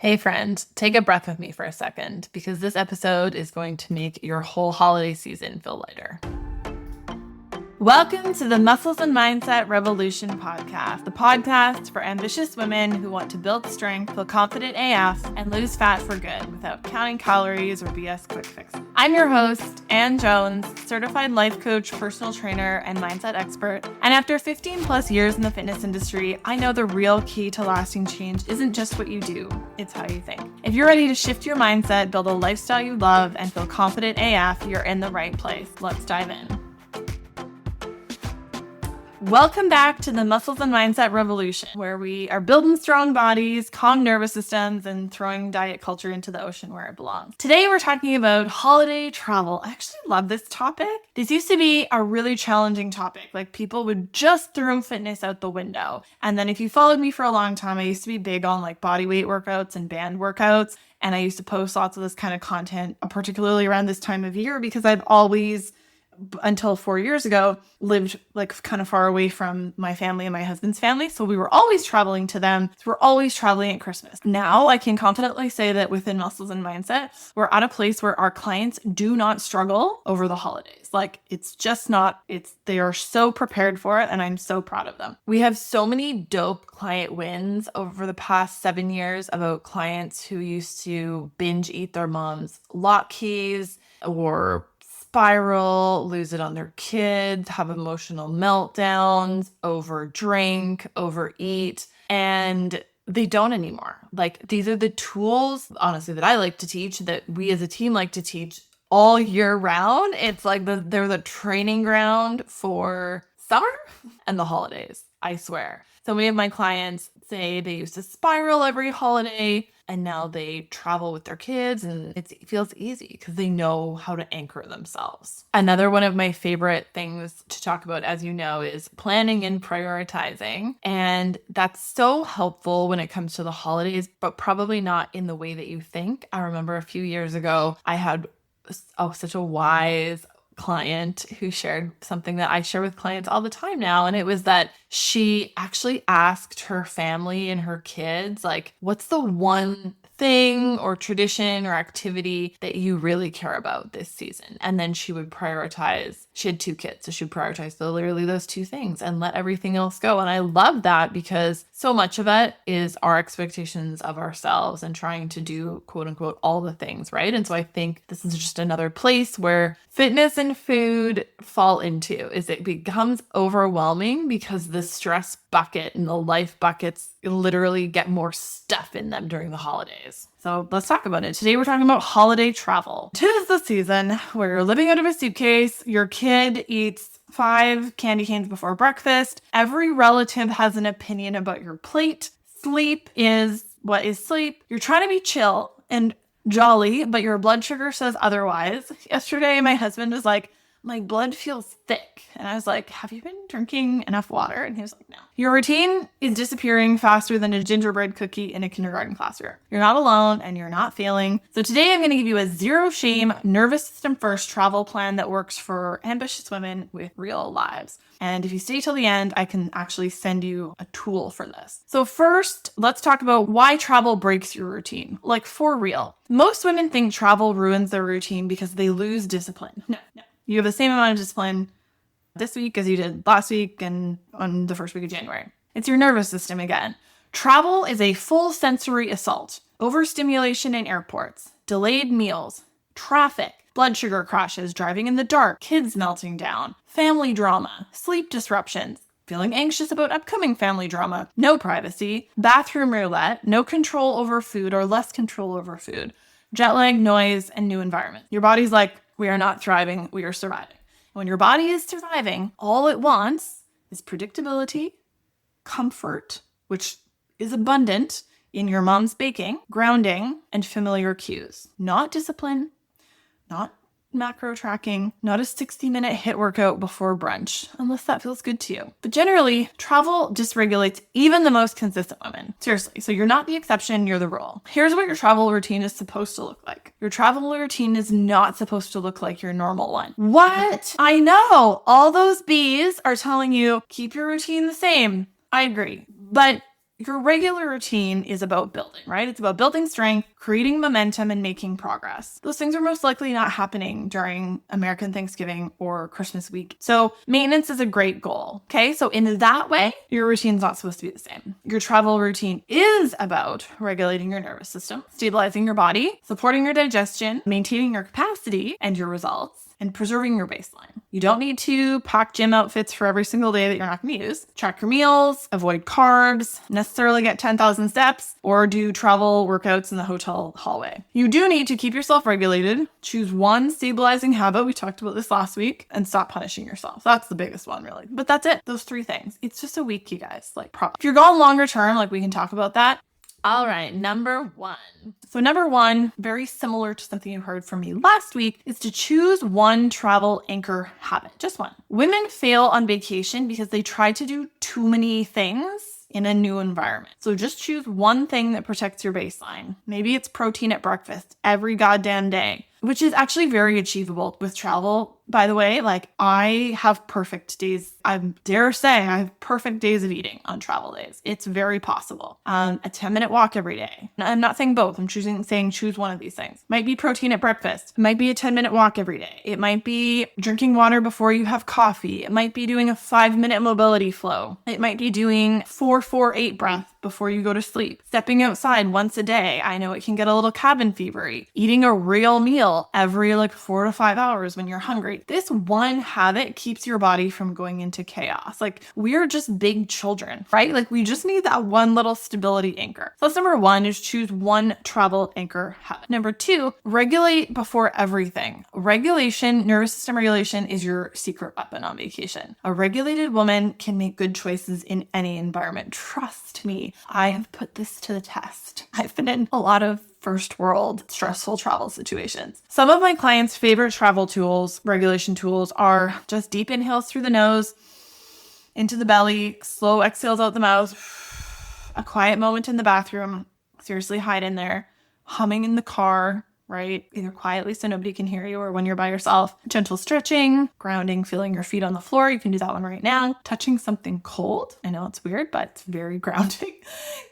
Hey friend, take a breath with me for a second because this episode is going to make your whole holiday season feel lighter. Welcome to the Muscles and Mindset Revolution podcast, the podcast for ambitious women who want to build strength, feel confident AF, and lose fat for good without counting calories or BS quick fixes. I'm your host, Ann Jones, certified life coach, personal trainer, and mindset expert. And after 15 plus years in the fitness industry, I know the real key to lasting change isn't just what you do, it's how you think. If you're ready to shift your mindset, build a lifestyle you love, and feel confident AF, you're in the right place. Let's dive in. Welcome back to the Muscles and Mindset Revolution, where we are building strong bodies, calm nervous systems, and throwing diet culture into the ocean where it belongs. Today, we're talking about holiday travel. I actually love this topic. This used to be a really challenging topic. Like, people would just throw fitness out the window. And then if you followed me for a long time, I used to be big on like body weight workouts and band workouts. And I used to post lots of this kind of content, particularly around this time of year, because I've always, until 4 years ago, lived like kind of far away from my family and my husband's family. So we were always traveling to them. So we're always traveling at Christmas. Now I can confidently say that within Muscles and Mindset, we're at a place where our clients do not struggle over the holidays. Like, it's just not, they are so prepared for it. And I'm so proud of them. We have so many dope client wins over the past 7 years about clients who used to binge eat their mom's lock keys or spiral, lose it on their kids, have emotional meltdowns, overdrink, overeat, and they don't anymore. Like, these are the tools, honestly, that I like to teach, that we as a team like to teach all year round. It's like they're the training ground for summer and the holidays, I swear. So many of my clients say they used to spiral every holiday, and now they travel with their kids, and it feels easy because they know how to anchor themselves. Another one of my favorite things to talk about, as you know, is planning and prioritizing. And that's so helpful when it comes to the holidays, but probably not in the way that you think. I remember a few years ago, I had such a wise client who shared something that I share with clients all the time now. And it was that she actually asked her family and her kids, like, what's the one thing or tradition or activity that you really care about this season? And then she would prioritize. She had 2 kids, so she would prioritize literally those 2 things and let everything else go. And I love that because so much of it is our expectations of ourselves and trying to do, quote unquote, all the things, right? And so I think this is just another place where fitness and food fall into, is it becomes overwhelming because the stress bucket and the life buckets literally get more stuff in them during the holidays. So let's talk about it. Today we're talking about holiday travel. 'Tis the season where you're living out of a suitcase, your kid eats 5 candy canes before breakfast, every relative has an opinion about your plate, sleep is what is sleep, you're trying to be chill and jolly, but your blood sugar says otherwise. Yesterday, my husband was like, my blood feels thick. And I was like, have you been drinking enough water? And he was like, no. Your routine is disappearing faster than a gingerbread cookie in a kindergarten classroom. You're not alone and you're not failing. So today I'm going to give you a zero shame, nervous system first travel plan that works for ambitious women with real lives. And if you stay till the end, I can actually send you a tool for this. So first, let's talk about why travel breaks your routine. Like, for real. Most women think travel ruins their routine because they lose discipline. No. You have the same amount of discipline this week as you did last week and on the first week of January. It's your nervous system again. Travel is a full sensory assault. Overstimulation in airports, delayed meals, traffic, blood sugar crashes, driving in the dark, kids melting down, family drama, sleep disruptions, feeling anxious about upcoming family drama, no privacy, bathroom roulette, no control over food or less control over food, jet lag, noise, and new environment. Your body's like, we are not thriving, we are surviving. When your body is surviving, all it wants is predictability, comfort, which is abundant in your mom's baking, grounding, and familiar cues. Not discipline, not macro tracking, not a 60-minute HIIT workout before brunch, unless that feels good to you. But generally, travel dysregulates even the most consistent women. Seriously, so you're not the exception, you're the rule. Here's what your travel routine is supposed to look like. Your travel routine is not supposed to look like your normal one. What? I know, all those bees are telling you, keep your routine the same. I agree. But Your regular routine is about building, right? It's about building strength, creating momentum, and making progress. Those things are most likely not happening during American Thanksgiving or Christmas week. So maintenance is a great goal, okay? So in that way, your routine's not supposed to be the same. Your travel routine is about regulating your nervous system, stabilizing your body, supporting your digestion, maintaining your capacity and your results, and preserving your baseline. You don't need to pack gym outfits for every single day that you're not going to use. Track your meals, avoid carbs, necessarily get 10,000 steps, or do travel workouts in the hotel hallway. You do need to keep yourself regulated, choose one stabilizing habit, we talked about this last week, and stop punishing yourself. That's the biggest one, really. But that's it, those 3 things. It's just a week, you guys. If you're going longer term, we can talk about that. All right, number 1. So number 1, very similar to something you heard from me last week, is to choose one travel anchor habit. Just one. Women fail on vacation because they try to do too many things in a new environment. So just choose one thing that protects your baseline. Maybe it's protein at breakfast every goddamn day, which is actually very achievable with travel. By the way, I have perfect days. I dare say I have perfect days of eating on travel days. It's very possible. A 10-minute walk every day. I'm not saying both. I'm saying choose one of these things. Might be protein at breakfast. It might be a 10-minute walk every day. It might be drinking water before you have coffee. It might be doing a 5-minute mobility flow. It might be doing 4-4-8 breath before you go to sleep. Stepping outside once a day. I know it can get a little cabin fevery. Eating a real meal every 4 to 5 hours when you're hungry. This one habit keeps your body from going into chaos. We're just big children, right? We just need that one little stability anchor. So that's number 1, is choose one travel anchor habit. Number 2, regulate before everything. Nervous system regulation is your secret weapon on vacation. A regulated woman can make good choices in any environment. Trust me, I have put this to the test. I've been in a lot of first world stressful travel situations. Some of my clients' favorite travel tools, regulation tools, are just deep inhales through the nose, into the belly, slow exhales out the mouth, a quiet moment in the bathroom, seriously hide in there, humming in the car, right? Either quietly so nobody can hear you or when you're by yourself. Gentle stretching, grounding, feeling your feet on the floor. You can do that one right now. Touching something cold. I know it's weird, but it's very grounding.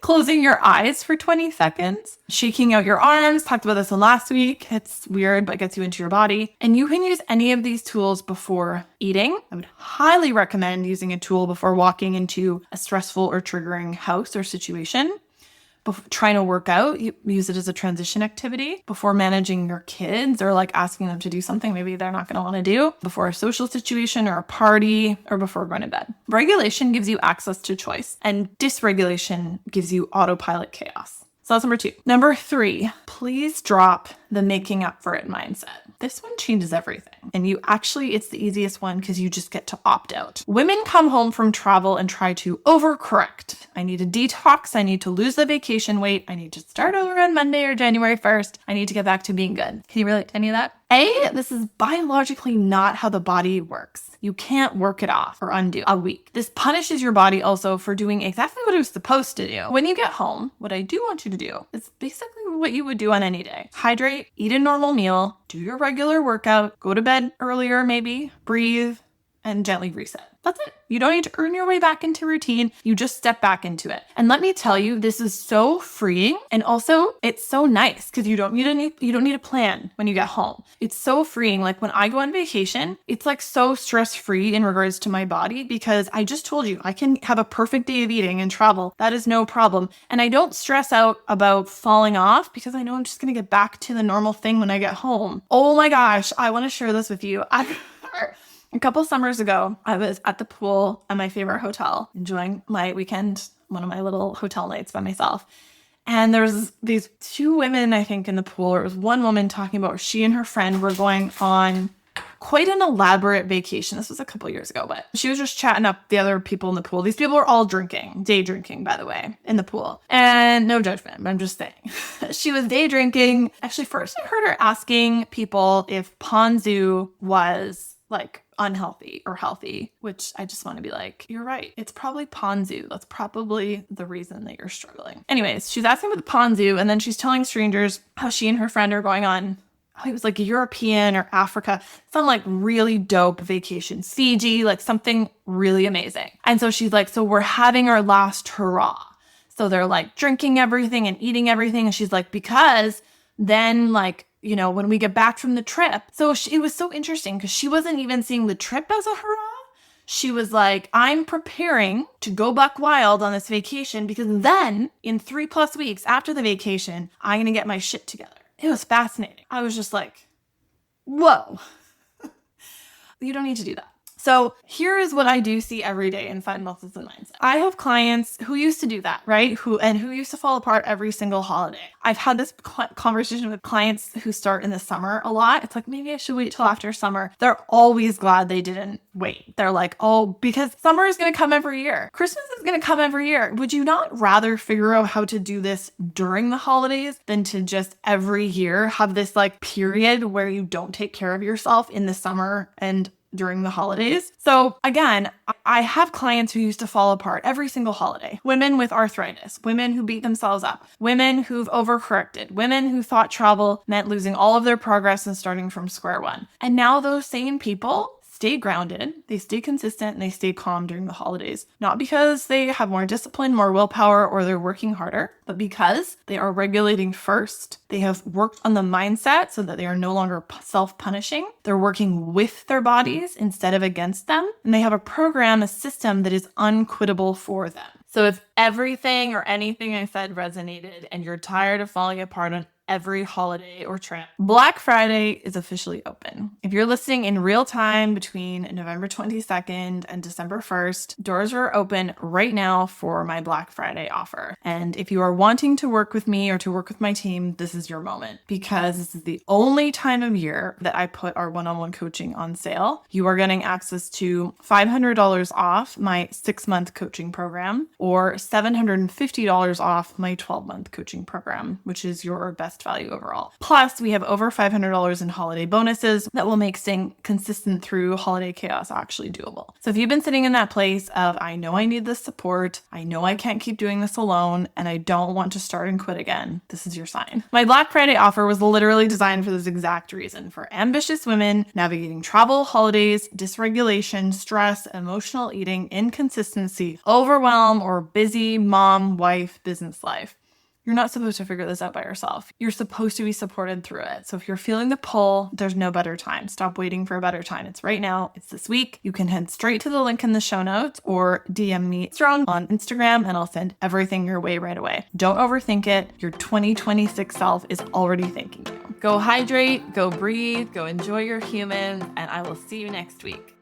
Closing your eyes for 20 seconds. Shaking out your arms. Talked about this one last week. It's weird, but gets you into your body. And you can use any of these tools before eating. I would highly recommend using a tool before walking into a stressful or triggering house or situation. Before trying to work out, you use it as a transition activity. Before managing your kids or asking them to do something maybe they're not going to want to do. Before a social situation or a party, or before going to bed. Regulation gives you access to choice, and dysregulation gives you autopilot chaos. So that's number 2. Number 3, please drop the making up for it mindset. This one changes everything. And it's the easiest one because you just get to opt out. Women come home from travel and try to overcorrect. I need a detox. I need to lose the vacation weight. I need to start over on Monday or January 1st. I need to get back to being good. Can you relate to any of that? This is biologically not how the body works. You can't work it off or undo a week. This punishes your body also for doing exactly what it was supposed to do. When you get home, what I do want you to do is basically what you would do on any day. Hydrate, eat a normal meal, do your regular workout, go to bed earlier maybe, breathe, and gently reset. That's it. You don't need to earn your way back into routine. You just step back into it. And let me tell you, this is so freeing. And also it's so nice because you don't need a plan when you get home. It's so freeing. When I go on vacation, it's so stress-free in regards to my body because I just told you I can have a perfect day of eating and travel. That is no problem. And I don't stress out about falling off because I know I'm just going to get back to the normal thing when I get home. Oh my gosh. I want to share this with you. A couple summers ago, I was at the pool at my favorite hotel, enjoying my weekend, one of my little hotel nights by myself. And there was these 2 women, I think, in the pool. It was one woman talking about she and her friend were going on quite an elaborate vacation. This was a couple years ago, but she was just chatting up the other people in the pool. These people were all drinking, day drinking, by the way, in the pool. And no judgment, but I'm just saying. She was day drinking. Actually, first I heard her asking people if ponzu was unhealthy or healthy, which I just want to be you're right. It's probably ponzu. That's probably the reason that you're struggling. Anyways, she's asking about the ponzu, and then she's telling strangers how she and her friend are going on, it was European or Africa, some really dope vacation, Fiji, something really amazing. And so she's so we're having our last hurrah. So they're like drinking everything and eating everything. And she's like, because then like, you know, when we get back from the trip. So it was so interesting because she wasn't even seeing the trip as a hurrah. She was like, I'm preparing to go buck wild on this vacation because then in 3+ weeks after the vacation, I'm going to get my shit together. It was fascinating. I was just like, whoa, you don't need to do that. So here is what I do see every day in Find Muscles and Mindset. I have clients who used to do that, right? Who used to fall apart every single holiday. I've had this conversation with clients who start in the summer a lot. It's like, maybe I should wait till after summer. They're always glad they didn't wait. They're like, oh, because summer is going to come every year. Christmas is going to come every year. Would you not rather figure out how to do this during the holidays than to just every year have this like period where you don't take care of yourself in the summer and during the holidays? So again, I have clients who used to fall apart every single holiday. Women with arthritis, women who beat themselves up, women who've overcorrected, women who thought travel meant losing all of their progress and starting from square one. And now those same people stay grounded, they stay consistent, and they stay calm during the holidays. Not because they have more discipline, more willpower, or they're working harder, but because they are regulating first. They have worked on the mindset so that they are no longer self-punishing. They're working with their bodies instead of against them. And they have a program, a system that is unquittable for them. So if everything or anything I said resonated and you're tired of falling apart on every holiday or trip, Black Friday is officially open. If you're listening in real time between November 22nd and December 1st, doors are open right now for my Black Friday offer. And if you are wanting to work with me or to work with my team, this is your moment, because this is the only time of year that I put our one-on-one coaching on sale. You are getting access to $500 off my 6-month coaching program or $750 off my 12-month coaching program, which is your best value overall. Plus, we have over $500 in holiday bonuses that will make staying consistent through holiday chaos actually doable. So if you've been sitting in that place of, I know I need this support, I know I can't keep doing this alone, and I don't want to start and quit again, this is your sign. My Black Friday offer was literally designed for this exact reason, for ambitious women navigating travel, holidays, dysregulation, stress, emotional eating, inconsistency, overwhelm, or busy mom, wife, business life. You're not supposed to figure this out by yourself. You're supposed to be supported through it. So if you're feeling the pull, there's no better time. Stop waiting for a better time. It's right now. It's this week. You can head straight to the link in the show notes or DM me strong on Instagram and I'll send everything your way right away. Don't overthink it. Your 2026 self is already thanking you. Go hydrate, go breathe, go enjoy your humans, and I will see you next week.